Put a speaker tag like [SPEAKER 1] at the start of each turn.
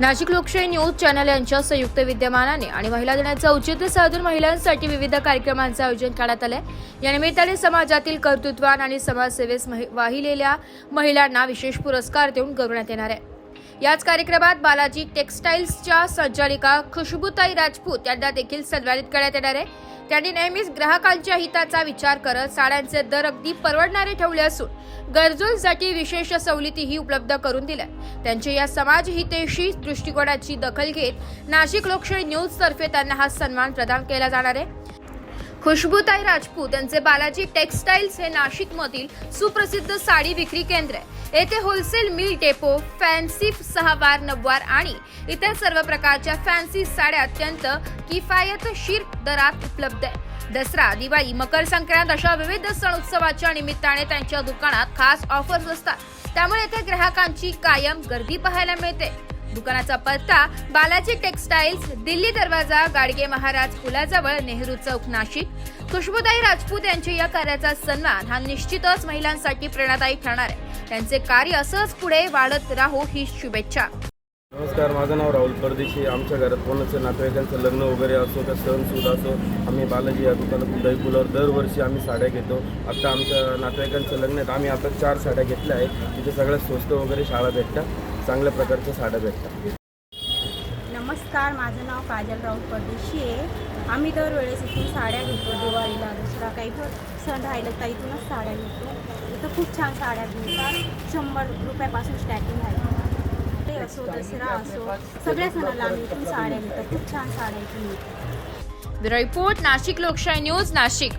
[SPEAKER 1] नाशिक लोकशाही news channel यांच्या संयुक्त विद्यमानाने आणि महिला दिनाचं औचित्य साधून महिलांसाठी विविध कार्यक्रमांचे आयोजन करण्यात आले। या निमित्ताने समाजातील कर्तृत्वान आणि समाजसेवेस वाहिलेल्या महिलांना विशेष पुरस्कार देऊन गौरवण्यात येणार आहे। याच कार्यक्रमात बालाजी टेक्सटाईल्सच्या संचालिका खुशबूताई राजपूत यांना देखील सन्मानित करण्यात येणार आहे। त्यांनी नेहमीच ग्राहकांच्या हिताचा विचार करत साड्यांचे दर अगदी परवडणारे ठेवले असून गरजूंसाठी विशेष सवलतीही उपलब्ध करून दिल्या। त्यांच्या या समाजहितैषी दृष्टिकोनाची दखल घेत नाशिक लोकशाही न्यूज तर्फे त्यांना हा सन्मान प्रदान केला जाणार आहे। खुशबूताई राजपूत यांचे बालाजी टेक्सटाईल्स हे नाशिकमधील सुप्रसिद्ध साडी विक्री केंद्र आहे। येथे होलसेल मिल डेपो, फॅन्सी सहावार, नववार आणि इतर सर्व प्रकारच्या फॅन्सी साड्या अत्यंत किफायतशीर दरात उपलब्ध आहे। दसरा, दिवाळी, मकर संक्रांत अशा विविध सण उत्सवाच्या निमित्ताने त्यांच्या दुकानात खास ऑफर्स असतात, त्यामुळे येथे ग्राहकांची कायम गर्दी पाहायला मिळते। दुकानाचा पत्ता बालाजी टेक्सटाईल्स, दिल्ली दरवाजा, गाडगे महाराज पुलाजवळ, नेहरू चौक, नाशिक। खुशबूताई राजपूत यांच्या या कार्याचा सन्मान हा निश्चितच महिलांसाठी प्रेरणादायी ठरणार आहे। त्यांचे कार्य असंच पुढे वाढत राहो ही शुभेच्छा।
[SPEAKER 2] नमस्कार, माझं नाव राहुल परदेशी। आमच्या घरात कोणाचं नातेवाईकांचं लग्न वगैरे असो का सणसूद असो, आम्ही बालाजी या दुकानात दही फुलावर दरवर्षी आम्ही साड्या घेतो। आता आमच्या नातेवाईकांचं लग्न आहेत, आम्ही आता 4 साड्या घेतल्या आहेत। तिथे सगळ्यात स्वस्त वगैरे साड्या भेटतात, चांगल्या प्रकारच्या साड्या भेटतात।
[SPEAKER 3] नमस्कार, माझं नाव काजल राहुल परदेशी आहे। आम्ही दरवेळेस इथून साड्या घेतो, दिवाळीला, दसरा, काही पण सण राहिलं तर इथूनच साड्या घेतो। इथं खूप छान साड्या मिळतात, 100 रुपयापासून स्टार्टिंग आहे। ते असो, दसरा असो, सगळ्या सणाला आम्ही इथून साड्या घेतो। खूप छान साड्या इथून मिळतात।
[SPEAKER 1] ब्युरो रिपोर्ट, नाशिक लोकशाही न्यूज, नाशिक।